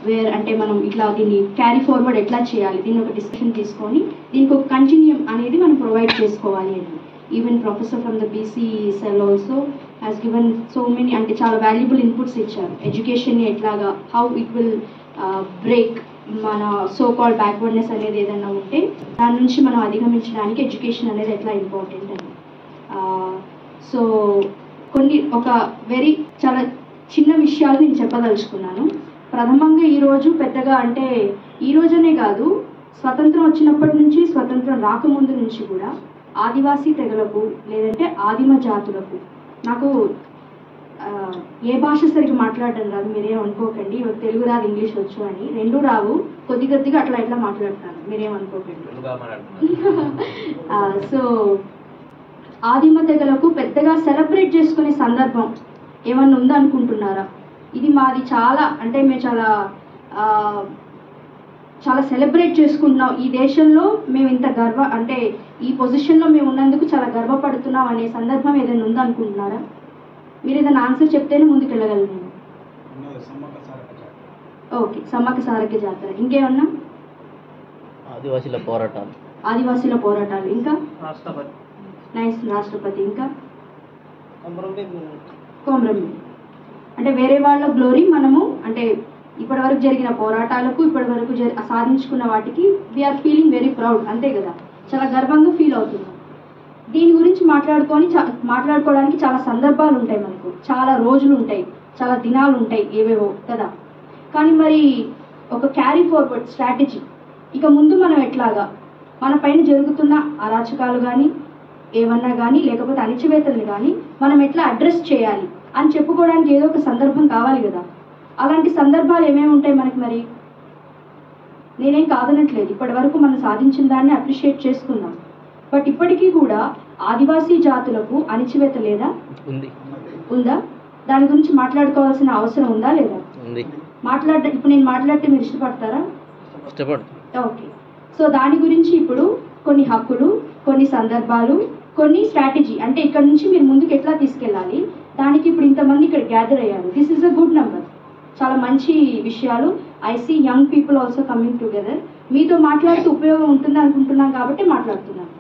Wear అంటే మనం ఇట్లా దీన్ని క్యారీ ఫార్వర్డ్ ఎట్లా చేయాలి, దీన్ని ఒక డిస్కషన్ తీసుకొని దీనికి ఒక కంటిన్యూమ్ అనేది మనం ప్రొవైడ్ చేసుకోవాలి అని. Even professor from the BC cell also has given so many అంటే చాలా వాల్యుబుల్ ఇన్పుట్స్ ఇచ్చారు. ఎడ్యుకేషన్ని ఎట్లాగా హౌ ఇట్ విల్ బ్రేక్ మన సో కాల్డ్ బ్యాక్వర్డ్నెస్ అనేది ఏదైనా ఉంటే దాని నుంచి మనం అధిగమించడానికి ఎడ్యుకేషన్ అనేది ఎట్లా ఇంపార్టెంట్ అని. సో కొన్ని ఒక చాలా చిన్న విషయాలు నేను చెప్పదలుచుకున్నాను. ప్రథమంగా ఈరోజు పెద్దగా అంటే ఈ రోజనే కాదు, స్వతంత్రం వచ్చినప్పటి నుంచి, స్వతంత్రం రాకముందు నుంచి కూడా ఆదివాసీ తెగలకు లేదంటే ఆదిమ జాతులకు, నాకు ఏ భాష సరిగ్గా మాట్లాడడం రాదు, మీరేం అనుకోకండి, తెలుగు రాదు ఇంగ్లీష్ వచ్చు అని, రెండు రావు, కొద్ది కొద్దిగా అట్లా ఇట్లా మాట్లాడతాను, మీరేం అనుకోకండి. సో ఆదిమ తెగలకు పెద్దగా సెలబ్రేట్ చేసుకునే సందర్భం ఏమన్నా ఉందనుకుంటున్నారా? ఇది మాది చాలా అంటే మేము చాలా సెలబ్రేట్ చేసుకుంటున్నాం, ఈ దేశంలో మేము ఇంత అంటే ఈ పొజిషన్లో మేము ఉన్నందుకు చాలా గర్వపడుతున్నాం అనే సందర్భం ఏదైనా ఉందనుకుంటున్నారా? మీరు ఏదైనా ఆన్సర్ చెప్తేనే ముందుకు వెళ్ళగలను నేను. ఓకే, సమ్మక్క సారక్క జాతర. ఇంకేమన్నా? ఆదివాసీల పోరాటాలు. ఇంకా నైస్, రాష్ట్రపతి. ఇంకా కొమరం. అంటే వేరే వాళ్ళ గ్లోరీ మనము అంటే ఇప్పటి వరకు జరిగిన పోరాటాలకు, ఇప్పటి వరకు సాధించుకున్న వాటికి వీఆర్ ఫీలింగ్ వెరీ ప్రౌడ్, అంతే కదా, చాలా గర్వంగా ఫీల్ అవుతున్నాం. దీని గురించి మాట్లాడుకోవడానికి చాలా సందర్భాలు ఉంటాయి, మనకు చాలా రోజులు ఉంటాయి, చాలా దినాలు ఉంటాయి, ఏవేవో కదా. కానీ మరి ఒక క్యారీ ఫార్వర్డ్ స్ట్రాటజీ, ఇక ముందు మనం ఎట్లాగా మన పైన జరుగుతున్న అరాచకాలు కానీ ఏమన్నా కానీ లేకపోతే అణిచివేతలు కానీ మనం ఎట్లా అడ్రస్ చేయాలి అని చెప్పుకోవడానికి ఏదో ఒక సందర్భం కావాలి కదా. అలాంటి సందర్భాలు ఏమేమి ఉంటాయి మనకి? మరి నేనేం కాదనట్లేదు, ఇప్పటి వరకు మనం సాధించిన దాన్ని అప్రిషియేట్ చేసుకుందాం. బట్ ఇప్పటికీ కూడా ఆదివాసీ జాతులకు అణిచివేత లేదా? ఉందా? దాని గురించి మాట్లాడుకోవాల్సిన అవసరం ఉందా లేదా? ఇప్పుడు నేను మాట్లాడితే మీరు ఇష్టపడతారా? ఓకే. సో దాని గురించి ఇప్పుడు కొన్ని హక్కులు, కొన్ని సందర్భాలు, కొన్ని స్ట్రాటజీ, అంటే ఇక్కడ నుంచి మీరు ముందుకు ఎట్లా తీసుకెళ్ళాలి, దానికి ఇప్పుడు ఇంతమంది ఇక్కడ గ్యాదర్ అయ్యారు. This is a good number, చాలా మంచి విషయాలు. I see young people also coming together. మీతో మాట్లాడితే ఉపయోగం ఉంటుంది అనుకుంటున్నాను కాబట్టి మాట్లాడుతున్నాను.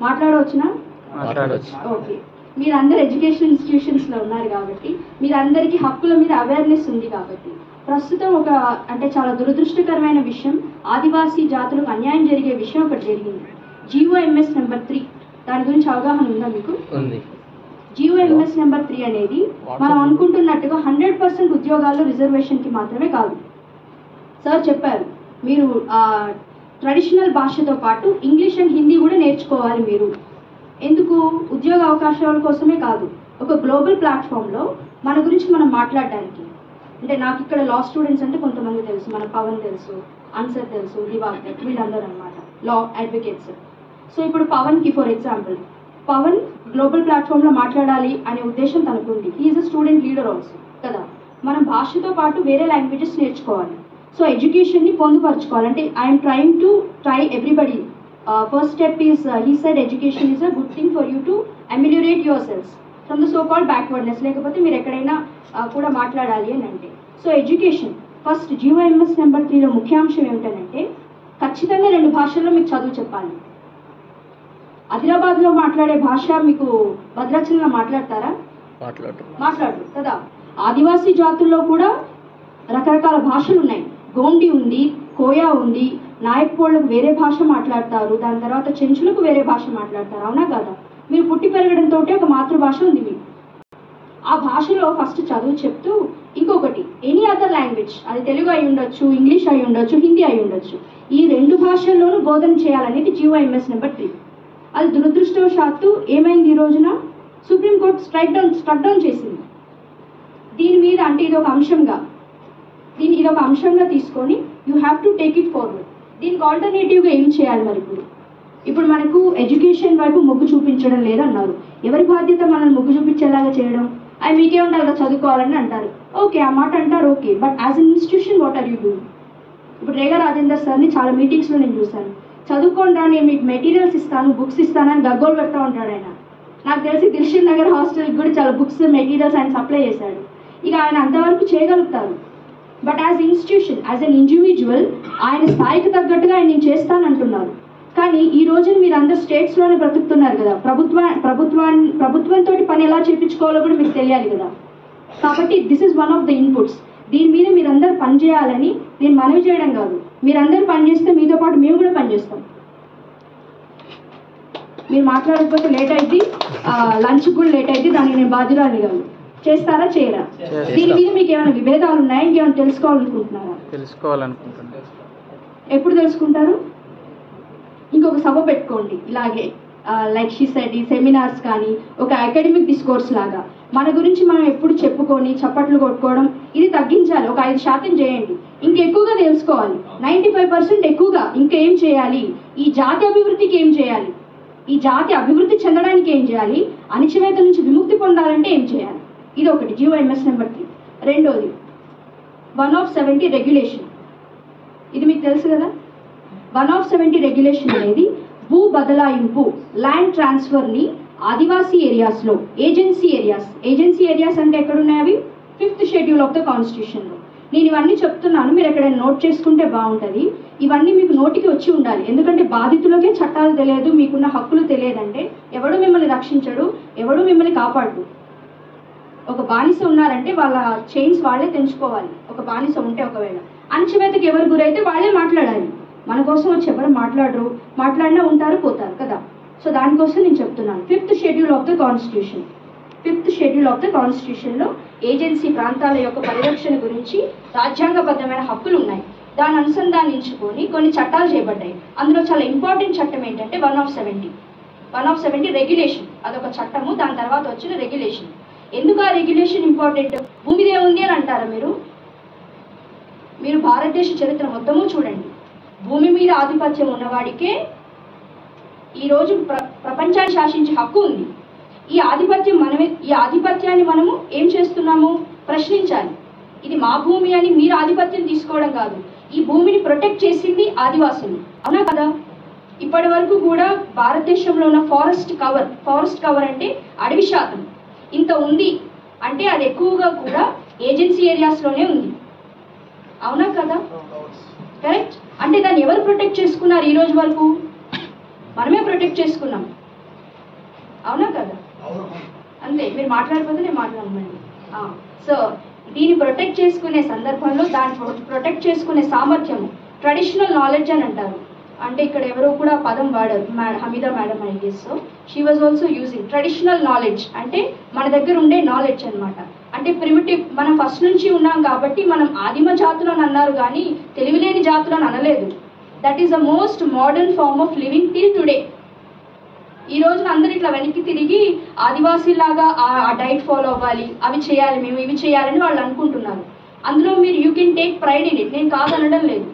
మాట్లాడవచ్చునా? ఓకే. మీరందరూ ఎడ్యుకేషన్ ఇన్స్టిట్యూషన్స్లో ఉన్నారు కాబట్టి మీరందరికీ హక్కుల మీద అవేర్నెస్ ఉంది కాబట్టి, ప్రస్తుతం ఒక అంటే చాలా దురదృష్టకరమైన విషయం, ఆదివాసీ జాతులకు అన్యాయం జరిగే విషయం ఒకటి జరిగింది. GOMS నెంబర్ 3, దాని గురించి అవగాహన ఉందా మీకు? GOMS నెంబర్ 3 అనేది మనం అనుకుంటున్నట్టుగా 100% ఉద్యోగాల్లో రిజర్వేషన్కి మాత్రమే కాదు. సార్ చెప్పారు, మీరు ట్రెడిషనల్ భాషతో పాటు ఇంగ్లీష్ అండ్ హిందీ కూడా నేర్చుకోవాలి మీరు. ఎందుకు? ఉద్యోగ అవకాశాల కోసమే కాదు, ఒక గ్లోబల్ ప్లాట్ఫామ్లో మన గురించి మనం మాట్లాడడానికి. అంటే నాకు ఇక్కడ లా స్టూడెంట్స్ అంటే కొంతమంది తెలుసు, మన పవన్ తెలుసు, అన్సర్ తెలుసు, దివాకర్, వీళ్ళందరూ అనమాట లా అడ్వకేట్స్. సో ఇప్పుడు పవన్కి ఫర్ ఎగ్జాంపుల్, పవన్ గ్లోబల్ ప్లాట్ఫామ్లో మాట్లాడాలి అనే ఉద్దేశం తనకుంది. He is a student leader also కదా. మనం భాషతో పాటు వేరే లాంగ్వేజెస్ నేర్చుకోవాలి. సో ఎడ్యుకేషన్ని పొందుపరచుకోవాలి. అంటే I'm trying to try everybody. First step is he said education is a good thing for you to ameliorate your selves from the so called backwardness, లేకపోతే మీరు ఎక్కడైనా కూడా మాట్లాడాలి అని అంటే. So education first GOMS number 3లో ముఖ్యాంశం ఏమిటంటే ఖచ్చితంగా 2 భాషల్లో మీకు చదువు చెప్పాలి. ఆదిలాబాద్లో మాట్లాడే భాష మీకు భద్రాచలంలో మాట్లాడతారా? మాట్లాడరు కదా. ఆదివాసీ జాతుల్లో కూడా రకరకాల భాషలు ఉన్నాయి. గోండి ఉంది, కోయా ఉంది, నాయక్పోళ్లకు వేరే భాష మాట్లాడతారు, దాని తర్వాత చెంచులకు వేరే భాష మాట్లాడతారు, అవునా కదా. మీరు పుట్టి పెరగడంతో ఒక మాతృభాష ఉంది మీకు. ఆ భాషలో ఫస్ట్ చదువు చెప్తూ, ఇంకొకటి ఎనీ అదర్ లాంగ్వేజ్, అది తెలుగు అయి ఉండొచ్చు, ఇంగ్లీష్ అయి ఉండొచ్చు, హిందీ అయి ఉండొచ్చు, ఈ 2 భాషల్లోనూ బోధన చేయాలనేది GOMS నెంబర్ 3. అది దురదృష్టవశాత్తు ఏమైంది, ఈ రోజున సుప్రీంకోర్టు స్ట్రైక్ డౌన్ చేసింది దీని మీద. అంటే ఇదొక అంశంగా తీసుకొని you have to take it forward. దీనికి ఆల్టర్నేటివ్గా ఏం చేయాలి మరి? ఇప్పుడు మనకు ఎడ్యుకేషన్ వైపు మొగ్గు చూపించడం లేదన్నారు. ఎవరి బాధ్యత మనల్ని మొగ్గు చూపించేలాగా చేయడం? అవి మీకే ఉండాలి కదా చదువుకోవాలని అంటారు. ఓకే, ఆ మాట అంటారు, okay. But as an institution what are you doing? ఇప్పుడు రేగా రాజేందర్ సార్ని చాలా మీటింగ్స్లో నేను చూశాను. చదువుకోండి, నేను మీకు మెటీరియల్స్ ఇస్తాను, బుక్స్ ఇస్తానని గగ్గోలు పెడతా ఉంటాడు ఆయన. నాకు తెలిసి దిల్షుక్ నగర్ హాస్టల్కి కూడా చాలా బుక్స్ మెటీరియల్స్ ఆయన సప్లై చేశాడు. ఇక ఆయన అంతవరకు చేయగలుగుతారు. But as institution, as an individual ఆయన స్థాయికి తగ్గట్టుగా ఆయన నేను చేస్తానంటున్నారు. కానీ ఈ రోజు మీరు అందరు స్టేట్స్లోనే బ్రతుకుతున్నారు కదా, ప్రభుత్వంతో పని ఎలా చేయించుకోవాలో కూడా మీకు తెలియాలి కదా. కాబట్టి this is one of the inputs. దీని మీద మీరందరూ పనిచేయాలని నేను మనవి చేయడం కాదు, మీరందరూ పనిచేస్తే మీతో పాటు మేము కూడా పనిచేస్తాం. మీరు మాట్లాడకపోతే లేట్ అయింది, లంచ్ కూడా లేట్ అయింది, దానికి నేను బాధ్యురాలి కాదు. చేస్తారా చేయరా? దీని మీద మీకు ఏమైనా విభేదాలు ఉన్నాయా, ఇంకేమైనా తెలుసుకోవాలనుకుంటున్నారా? ఎప్పుడు తెలుసుకుంటారు? ఇంకొక సభ పెట్టుకోండి ఇలాగే, లైక్ షీ సెడ్, ఈ సెమినార్స్ కానీ ఒక అకాడమిక్ డిస్కోర్స్ లాగా మన గురించి మనం ఎప్పుడు చెప్పుకొని చప్పట్లు కొట్టుకోవడం ఇది తగ్గించాలి. ఒక 5% చేయండి, ఇంకెక్కువగా తెలుసుకోవాలి. 95% ఎక్కువగా ఇంకేం చేయాలి, ఈ జాతి అభివృద్ధికి ఏం చేయాలి, ఈ జాతి అభివృద్ధి చెందడానికి ఏం చేయాలి, అణచివేత నుంచి విముక్తి పొందాలంటే ఏం చేయాలి, ఇది ఒకటి GOMS నెంబర్ 3. రెండోది 1/70 రెగ్యులేషన్. ఇది మీకు తెలుసు కదా. 1/70 రెగ్యులేషన్ అనేది భూ బదలాయింపు, ల్యాండ్ ట్రాన్స్ఫర్ని ఆదివాసీ ఏరియాస్లో ఏజెన్సీ ఏరియాస్ అంటే ఎక్కడున్నాయి? అవి 5th షెడ్యూల్ ఆఫ్ ద కాన్స్టిట్యూషన్లో. నేను ఇవన్నీ చెప్తున్నాను, మీరు ఎక్కడైనా నోట్ చేసుకుంటే బాగుంటుంది. ఇవన్నీ మీకు నోటికి వచ్చి ఉండాలి. ఎందుకంటే బాధితులకే చట్టాలు తెలియదు, మీకున్న హక్కులు తెలియదంటే ఎవడు మిమ్మల్ని రక్షించడు, ఎవడు మిమ్మల్ని కాపాడు. ఒక బానిస ఉన్నారంటే వాళ్ళ చైన్స్ వాళ్ళే తెంచుకోవాలి. ఒక బానిస ఉంటే ఒకవేళ అణచివేతకి ఎవరు గురైతే వాళ్ళే మాట్లాడాలి. మన కోసం వచ్చి ఎవరు మాట్లాడరు, మాట్లాడినా ఉంటారు పోతారు కదా. సో దానికోసం నేను చెప్తున్నాను. 5th schedule of the constitution, 5th schedule of the కాన్స్టిట్యూషన్లో ఏజెన్సీ ప్రాంతాల యొక్క పరిరక్షణ గురించి రాజ్యాంగబద్ధమైన హక్కులు ఉన్నాయి. దాన్ని అనుసంధానించుకొని కొన్ని చట్టాలు చేయబడ్డాయి. అందులో చాలా ఇంపార్టెంట్ చట్టం ఏంటంటే 1/70 రెగ్యులేషన్. అదొక చట్టము, దాని తర్వాత వచ్చిన రెగ్యులేషన్. ఎందుకు ఆ రెగ్యులేషన్ ఇంపార్టెంట్? భూమిదే ఉంది అని అంటారా మీరు భారతదేశ చరిత్ర మొత్తము చూడండి. భూమి మీద ఆధిపత్యం ఉన్నవాడికే ఈరోజు ప్రపంచాన్ని శాసించే హక్కు ఉంది. ఈ ఆధిపత్యాన్ని మనము ఏం చేస్తున్నాము? ప్రశ్నించాలి. ఇది మా భూమి అని మీరు ఆధిపత్యం తీసుకోవడం కాదు. ఈ భూమిని ప్రొటెక్ట్ చేసింది ఆదివాసులు, అవునా కదా? ఇప్పటి వరకు కూడా భారతదేశంలో ఉన్న ఫారెస్ట్ కవర్ అంటే అడవి శాతం ఇంత ఉంది అంటే అది ఎక్కువగా కూడా ఏజెన్సీ ఏరియాస్లోనే ఉంది, అవునా కదా? కరెక్ట్. అంటే దాన్ని ఎవరు ప్రొటెక్ట్ చేసుకున్నారు? ఈ రోజు వరకు మనమే ప్రొటెక్ట్ చేసుకున్నాం, అవునా కదా? అంతే. మీరు మాట్లాడిపోతే నేను మాట్లాడమండి. సో దీన్ని ప్రొటెక్ట్ చేసుకునే సందర్భంలో దాన్ని ప్రొటెక్ట్ చేసుకునే సామర్థ్యము ట్రెడిషనల్ నాలెడ్జ్ అని అంటారు. అంటే ఇక్కడ ఎవరో కూడా పదం వాడారు, Hamida madam I guess. So she was also using traditional knowledge అంటే మన దగ్గర ఉండే నాలెడ్జ్ అనమాట. అంటే ప్రిమిటివ్, మనం ఫస్ట్ నుంచి ఉన్నాం కాబట్టి మనం ఆదిమ జాతులను అన్నారు కానీ తెలివిలేని జాతులను అనలేదు. That is the most modern form of living till today. ఈ రోజున అందరు ఇట్లా వెనక్కి తిరిగి ఆదివాసీలాగా ఆ డైట్ ఫాలో అవ్వాలి, అవి చేయాలి, మేము ఇవి చేయాలని వాళ్ళు అనుకుంటున్నారు. అందులో మీరు you can take pride in it, నేను కాదనడం లేదు.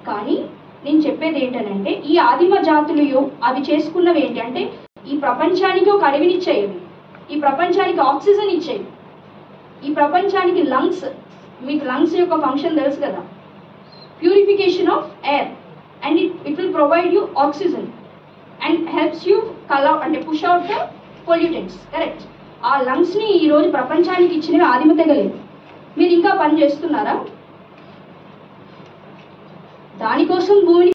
కానీ నేను చెప్పేది ఏంటంటే ఈ ఆదిమ జాతులు అవి చేసుకున్నవి ఏంటి అంటే ఈ ప్రపంచానికి ఒక అడవినిచ్చాయి, ఈ ప్రపంచానికి ఆక్సిజన్ ఇచ్చాయి, ఈ ప్రపంచానికి లంగ్స్. మీకు లంగ్స్ యొక్క ఫంక్షన్ తెలుసు కదా, purification of air, and it will provide you oxygen and helps you అంటే push out the pollutants. Correct. ఆ లంగ్స్ని ఈరోజు ప్రపంచానికి ఇచ్చినవి ఆదిమ తెగలేదు. మీరు ఇంకా పని చేస్తున్నారా? దానికోసం భూమిని